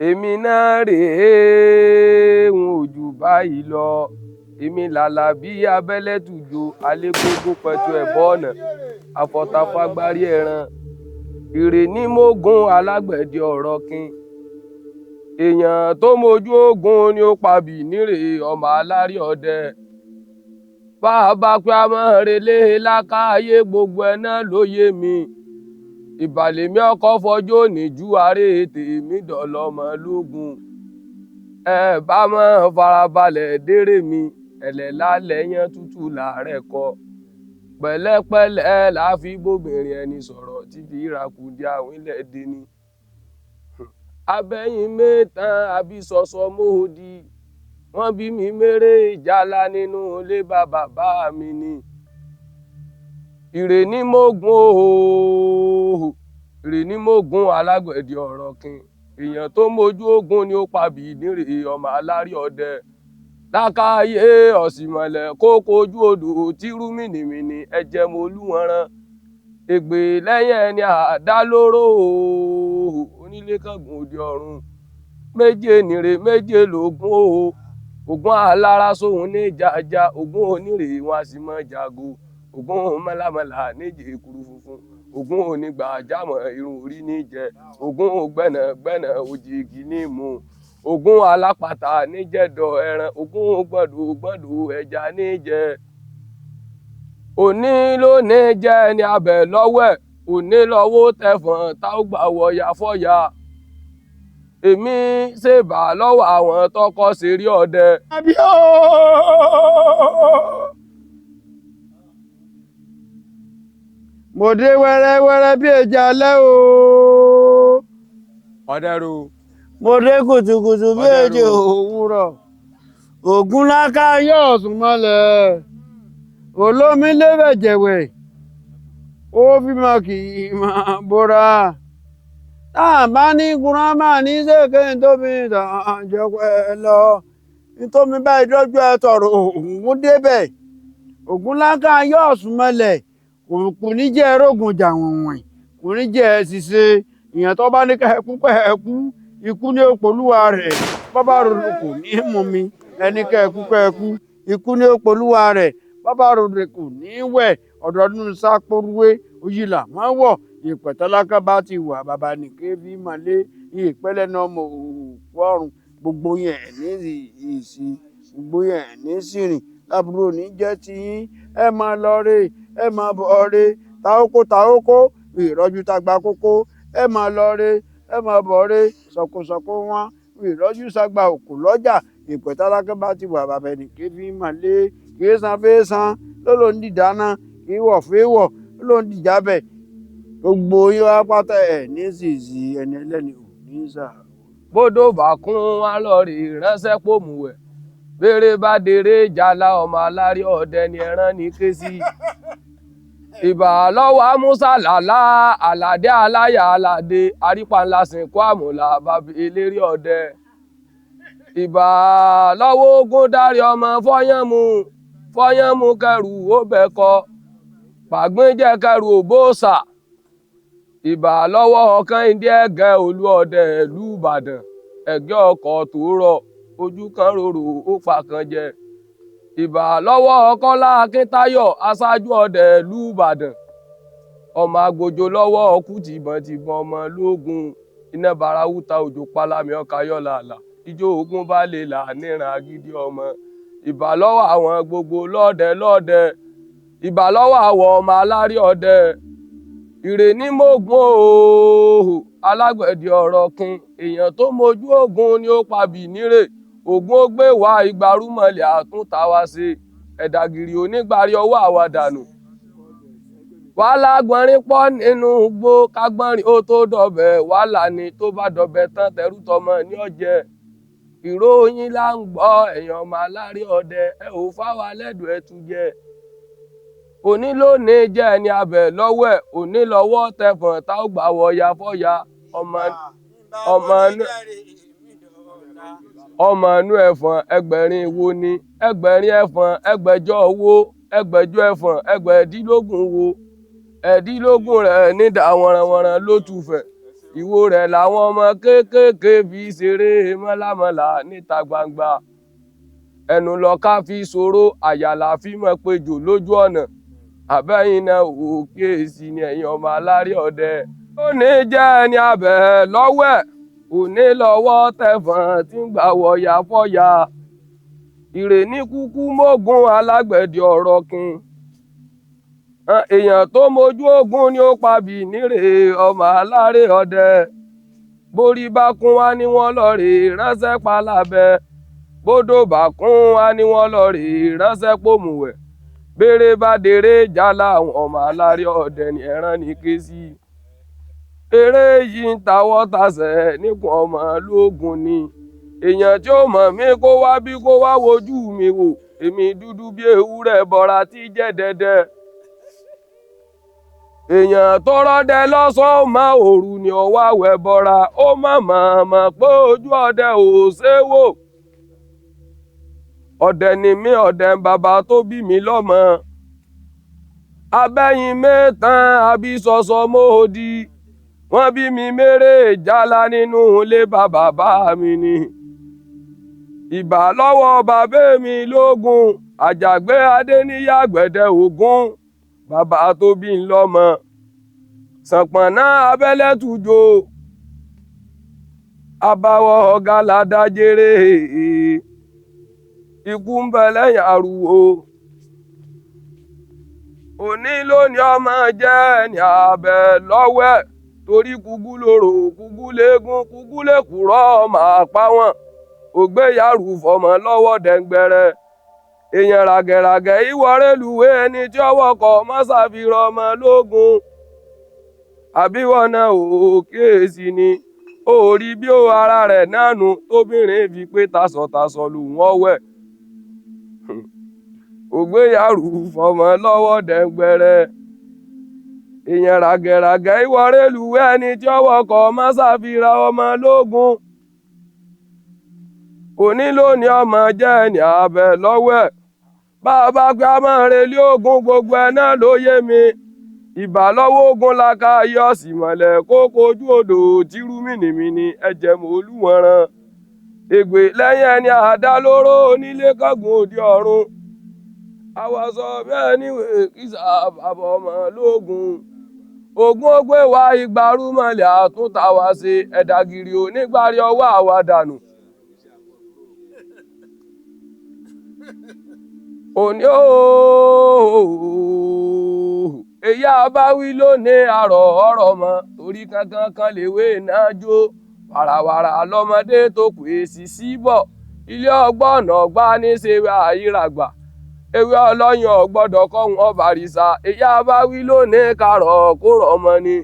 èmi náà rèé n ò jù báyìí lọ èmi làlàbí abẹ́lẹ́tùjọ alégúngún pẹ̀tù ẹ̀bọ́ ọ̀nà àfọ̀tàfàgbárí ẹran ìrè ní mógún alágbẹ̀dẹ ọ̀rọ̀ kin èèyàn tó mojú ogun ni ó pabì nírè ọmọ alárí ọdẹ bá a bá pé a mọ̀ relé lákàáyé gbogbo ẹ̀ náà ló yé mi ìbàlẹ̀mí ọkọ̀ fọjọ́ níjú ààrẹ tèmi dọ̀lọ́mọ lógún ẹ bá mọ́ farabalẹ̀ dérè mi ẹ̀lẹ́lálẹ̀ yẹn tútù làárẹ̀ kọ pẹ̀lẹ́pẹ̀lẹ́ la fi bóbìnrin ẹni sọ̀rọ̀ tí fi ìràkùdí àwílẹ̀ deni abẹ́yìn mẹ́tàn àbí sọ̀sọ̀ mọ́ọ̀dí wọ́n bí mi mérè ìjálá nínú ilé bàbá mi ni ìrè ní mógún ooo ìrè ní mógún alágbẹ̀dẹ ọ̀rọ̀ kin èèyàn tó mójú ogun ni ó pabì nírè ọmọ alárí ọdẹ lákàáyé ọ̀sìmọ̀lẹ̀ kó kojú odò tírú mìnìmìnì ẹ̀jẹ̀ mo olúwọ̀nrán ègbè lẹ́yìn ẹni àdá lóró onílé kángun òde ọ̀run méje nìrè méje lògún o ògún alára sóhun ní jàjà ògún onírè wọn a sì mọ jago ògún mọ́lámọ́lá níjẹ èkuru funfun ògún onígbà jámọ̀ irun orí níjẹ ògún gbẹ̀nàgbẹ̀nà òjìgì ní mu ògún alápàtà níjẹ̀dọ̀ ẹran ògún gbọ̀dọ̀ ẹja níjẹ òní ló ní jẹ́ ẹni abẹ lọ́wọ́ ẹ̀ òní lọ́wọ́ tẹ̀fọ̀n tá ó gbà wọ̀yà fọ́yà èmi ṣèbà lọ́wọ́ àwọn tọkọ ṣeré ọdẹ. mo dé wẹ́rẹ́wẹ́rẹ́ bí èjì alẹ́ o. ọ̀dẹ́rù. mo dé kùtùkùtù bí èjì òwúrọ̀. ògún láká yóò sùn mọ́lẹ̀. olómi lébẹ̀jẹ̀wẹ̀. ó bímọ kì í máa bóra. tá a bá ní kúrán máa ní sèké nítòmí tàn jẹ́pẹ́ lọ. nítorí báyìí dọ́jú ẹ tọrọ ògún débẹ̀. ògún láká yóò sùn mọ́lẹ̀. kò ní jẹ́ ẹrógun jà wọ̀nwọ̀n kò ní jẹ́ ṣiṣẹ́ ìyẹn tó bá ní kẹ́ẹ̀kú pẹ́ẹ̀kú ikú ní òpolúwa rẹ̀ bábá ròdò kò ní mú mi ẹni kẹ́ẹ̀kú ikú ní òpolúwa rẹ̀ bábá ròdò kò ní wẹ̀ ọ̀dọ́dún sápóruwé òyìnlá máa wọ̀ ìpẹ̀tẹ́lákà bá ti wà bàbá nìké bí màlẹ́ ìpẹ́lẹ́ náà mọ̀ òkú ọ̀run gbogbo yẹn ní ìsì gbogbo yẹn ní sìrìn lábúrò ní jẹ́ tiyín ẹ máa lọ rè ẹ máa bọ̀ re taoko ìrọ́jú tagba kókó ẹ máa lọ re ẹ máa bọ̀ re sọ̀kòsọ̀kò wọn ìrọ́jú sagba òkú lọ́jà ìpẹ̀tálákẹ́ bá ti wà bàbá ẹnìké fi mà lé kì í san fẹ́ san ló ń dìdáná kì í wọ̀ fẹ́ wọ̀ ló ń dìjábẹ̀ gbogbo yín wá pátá ẹ̀ ní sísì ẹni ẹlẹ́ni ò ní sà. bódò bá kún wá lọ rè ránṣẹ́ pòmùwẹ̀ bèrè bá dèrè jàlá ọmọ alárí ọdẹ ni ẹran ní ké sí ìbà lọ́wọ́ amúsà làlá àlàdé aláyà aládé arípanlá sìnkú àmùlà bàbá eléré ọdẹ ìbà lọ́wọ́ ogun dárí ọmọ fọyánmu kẹrù ó bẹ̀kọ pàgbínjẹ kẹrù òbóòsà ìbà lọ́wọ́ ọkàn ìdí ẹ̀gẹ́ olú ọdẹ ìlú ìbàdàn ẹ̀gẹ́ ọkọ̀ tó rọ̀ ojú kan rorò ó pa kan jẹ ìbà lọ́wọ́ Kọ́lá Akíntayọ̀ aṣáájú ọdẹ ìlú Ìbàdàn ọmọ agbòjò lọ́wọ́ ọkú tìbọn ọmọ lógun iná barawúta òjò pálámi ọkà yọ̀làlà ijó ogun bá lè là níran agídí ọmọ ìbà lọ́wọ́ àwọn gbogbo lọ́ọ̀dẹ ìbà lọ́wọ́ àwọ̀ ọmọ alárí ọdẹ ìrè ní mógún ooo alágbẹ̀dẹ ọ̀rọ̀ kin èèyàn tó mojú ogun ni ó pabì nírè ògún ó gbé wá ìgbárùmọ̀lẹ̀ àtúntà wá sí ẹ̀dàgìrì onígbàrí ọwọ́ àwàdànù wàhálà gbọ̀nrín pọ̀ nínú igbó kágbọ́nrín ó tó dọ̀bẹ̀ wàhálà ni tó bá dọ̀bẹ̀ tán tẹrú tọmọ ní ọ̀jẹ̀ ìròyìn là ń gbọ́ èèyàn ọmọ alárí ọdẹ ẹ ò fáwa lẹ́dùn ẹ tún jẹ òní lónìí jẹ́ ẹni abẹ lọ́wọ́ ẹ̀ òní lọ́wọ́ tẹfọ̀n tá ó gbà wọ̀ya fọ́ya ọmọ inú ẹ̀fọ̀n ẹgbẹ̀rin wo ni ẹgbẹ̀rin ẹ̀fọ̀n ẹgbẹ̀jọ wo ẹgbẹ̀jọ ẹ̀fọ̀n ẹgbẹ̀ẹ́dínlógún wo ẹ̀ẹ́dínlógún rẹ̀ nídà wọ̀nranwọ̀nran ló tùfẹ̀ ìwo rẹ̀ làwọn ọmọ kéékèèké fi ṣeré mọ́lámọ́lá níta gbangba ẹnu lọ́ka fi ṣòro àyàlà fi mọ̀ péjò lójú ọ̀nà àbẹ́yìn náà wò kíyèsí ni ẹ̀yin ọmọ aláré ọdẹ ó ní jẹ́ ẹni abẹ́ lọ́wọ́ ẹ̀ òní lọ́wọ́ tẹ̀fọ̀n tí ń gbà wọ̀yà fọ́yà ìrè ní kúkú mógún alágbẹ̀dẹ ọ̀rọ̀ kin èèyàn tó mojú ogun ni ó pabì nírè ọmọ aláré ọdẹ borí bá kún wá ní wọ́n lọ rè ránṣẹ́ pa lábẹ́ bódò bá kún wá ní wọ́n lọ rè ránṣẹ́ pòmùwẹ̀ béèrè bá dèrè jálá àwọn ọmọ aláré ọdẹ ní ẹran ní ké sí eré yìí ń tawọ́ tasẹ̀ nígun ọmọ lóògùn ni èèyàn tí ó mọ̀ mí kó wá bí kó wá wojú mi wò èmi dúdú bí ewúrẹ́ bọra tí jẹ́ dẹ́dẹ́ èèyàn tó rọ́dẹ lọ́sàn-án mọ́ òru ni ọwọ́ àwẹ̀ bọra ó mọ̀ pé ojú ọdẹ ò ṣe é wò ọdẹ ni mí ọdẹ ń bàbá tó bí mi lọ́mọ abẹ́yìn mẹ́tàn àbí sọ̀sọ̀ mọ́ọ̀dí wọ́n bí mi mérè jálá nínú ilé bàbá mi ni ìbà lọ́wọ́ bàbá mi lógún àjàgbé adéníyà gbẹ̀dẹ ògún bàbá tó bí ń lọ́mọ sànpọ̀nná abẹ́lẹ́tùjò abáwọ̀ ọ̀gá ládàjèrè ikú ń bẹ lẹ́yìn àrùwò òní lónìí ọmọ jẹ́ ẹni abẹ lọ́wọ́ ẹ̀ torí kúgú lòrò kúgú léegun kúgú lèkùrọ́ ọmọ àpá wọn ògbéyàrú fọmọ lọ́wọ́ dẹ̀ngbẹ̀rẹ̀ èèyàn ràgẹ̀ràgẹ̀ ìwọ́rẹ́lùwé ẹni tí ọwọ́ kọ mọ́sàfihàn ọmọ lógun àbíwọ̀nà òkèèsì ni ó rí bí ó ara rẹ̀ nánu tóbìnrin fi pé tasọ̀tasọ̀ lù wọ́n wẹ̀ ògbéyàrú fọmọ lọ́wọ́ dẹ̀ngbẹ̀rẹ̀ èèyàn ràgẹ̀ràgẹ̀ ìwọ́rẹ́lùwé ẹni tí ọwọ́ kọ mọ́sàfihàn ọmọ lógun òní lónìí ọmọ jẹ́ ẹni abẹ lọ́wọ́ ẹ̀ bàbá pé a máa relé ogun gbogbo ẹ̀ náà ló yé mi ìbà lọ́wọ́ ogun laka yọ sí mọ̀lẹ́ kókó ojú odò tírú mìnìmìnì ẹ̀jẹ̀ mòólùwọ̀nràn ègbè lẹ́yìn ẹni àdá lóró onílé kángun òde ọ̀run àwọ̀sọ bẹ́ẹ̀ níwèé kìsà bàbá ọmọ lógun ogun ó gbé wa ìgbàrú mọ̀lẹ́ àtúntà wá ṣe ẹ̀dàgìrì onígbàrí ọwọ́ àwa dànù. òní ooo èyí àbáwí lónìí àrọ̀ ọ̀rọ̀ mọ́ torí kankan kan lèwe náà jó wàràwàrà lọ́mọdé tó kù èsì síbọ̀ ilé ọgbọ́n ọ̀gbá ní ṣe àyíràgbà ewé ọlọ́yìn ọ̀gbọ́dọ̀ kọ́hún ọbàrìṣà èyí àbáwí lónìí kárọ̀ kó rọ̀ mọ́ ni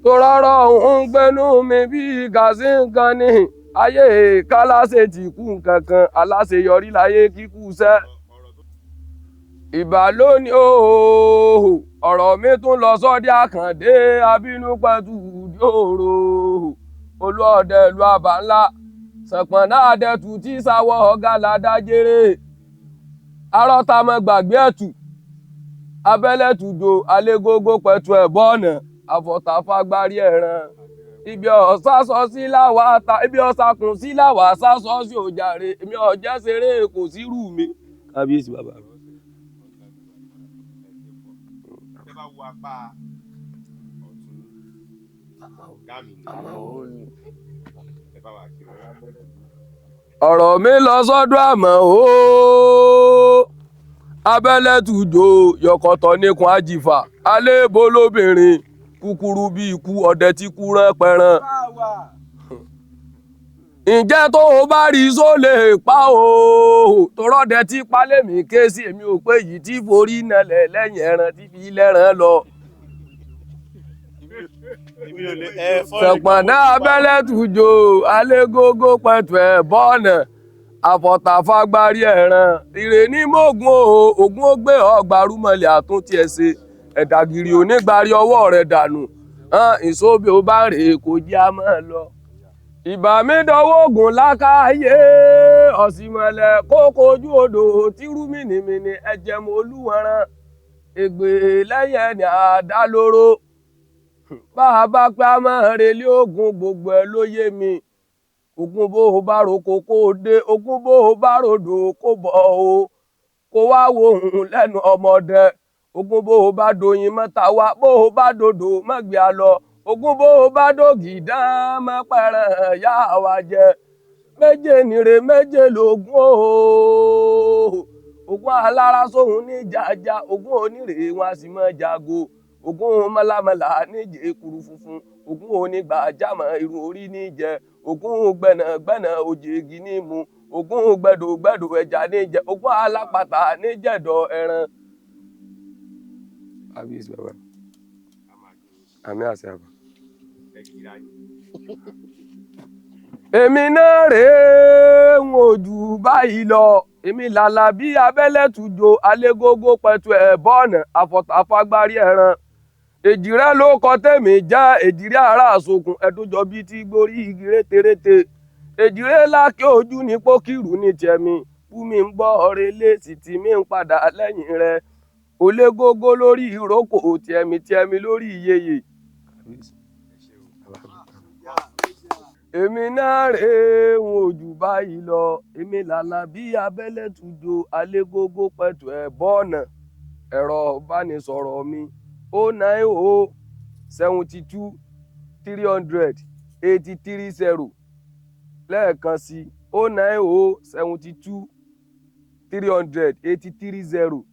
tó rọ́rọ́ òun gbénú mi bí gàzí nǹkan ni ayé káláṣe tí kú nǹkankan aláṣeyọrí láyé kíkú sẹ́ ìbà lónìí ooo ọ̀rọ̀ mi tún lọ sọ́dí àkàndé abínú pẹ̀tù dòrò olúọdẹ ìlú àbá ńlá sànpọ̀nná àdẹ̀tù tí sáwọ́ ọ̀gá ládàjèrè arọ́tàmọ́ gbàgbé ẹ̀tù abẹ́lẹ́tùjò alégógó pẹ̀tù ẹ̀bọ́ọ̀nà àfọ̀tàfàgbárí ẹ̀ràn ibi ọ̀sásọ sí láwà ta ibi ọ̀sàkùn sí láwà sásọ sí òjàre èmi ọ̀jẹ́ ṣeré kò sí rú mi. kábíyèsí bàbá mi. ẹ bá wo apá ọ̀tún ọ̀gá mi ní ẹ bá wà kí ọ̀rọ̀ mi lọ sọ́dọ̀ àmọ́ ooo abẹ́lẹ́tùjò yọ̀kọ̀tọ̀ nìkan àjìfà àléébó lóbìnrin kúkúrú bí ikú ọdẹ tí kú rán pẹran ǹjẹ́ tó o bá rí só lè pa o tòrọ́dẹ tí pálémì ké sí èmi ò pé yìí tí forí nalẹ̀ lẹ́yìn ẹran tí fi lẹ́ran lọ. sọ̀pọ̀nná abẹ́lẹ́tùjò alégógó pẹ̀tù ẹ̀ bọ́ọ̀nà àfọ̀tàfàgbárí ẹ̀ràn ìrè ní mọ́gùn ògùn ó gbé ọgbàrúmọlẹ̀ àtúntì ẹ̀ ṣe ẹ̀dàgìrì onígbàrí ọwọ́ rẹ̀ dànù ìsóbì ó bá rèé kò jẹ́ a máa lọ. ìbà mi dọwọ́ ògùn lákàáyé ọ̀sìmọ̀lẹ̀ kókó ojú odò tírú mìnìmìnì ẹ̀jẹ̀ mọ́ olúwọ̀nràn ègbè lẹ́yìn ẹni àdá lóró bá a bá pé a máa relé ogun gbogbo ẹ ló yé mi ogun bó o bá roko kó o dé ogun bó o bá rodò kó bọ̀ o kó wá wo òun lẹ́nu ọmọdé ogun bó o bá doyin mọ́ta wá bó o bá dodò mọ́gbé a lọ ogun bó o bá dògì dán mọ́ pẹ̀rẹ̀ yá wa jẹ méje nìre méje lògùn o ogun alára sóhun ní jàjà ogun onírè wọn a sì mọ jago ogun mọlámọlá níjẹ ekuru funfun ogun onígbàjámọ̀ irun orí níjẹ ogun gbẹ̀nàgbẹ̀nà òjèègì ní mu ogun gbẹdògbẹdò ẹja níjẹ ogun alápàtà níjẹ̀dọ̀ ẹran. àmì àṣẹ àbá. èmi náà rèé ń ojú báyìí lọ èmi làlà bí abẹ́lẹ̀ tùjọ alégógó pẹ̀tù ẹ̀bọ́ọ̀nà àfọ̀tàfàgbárí ẹran èjìrẹ́ ló kọ tèmi jẹ́ èjìrẹ́ ara àsokùn ẹ̀dúnjọ bíi ti gborí igi rétérété èjìrẹ́ lákè ojú ní pókìrù ní tẹ̀mí fúnmi ń gbọ́ ọ̀rẹ́ lé sì tì mí ń padà lẹ́yìn rẹ̀ olégógó lórí ìrókò tẹ̀mí lórí iyeyè. èmi náà rèé ń ojú báyìí lọ èmi làlà bí abẹ́lẹ̀ tùjọ alégógó pẹ̀tù ẹ̀bọ́ọ̀nà ẹ̀rọ ìbánisọ̀rọ̀ mi 090 72 300 830 lẹ́ẹ̀kan sí 090 72 300 830.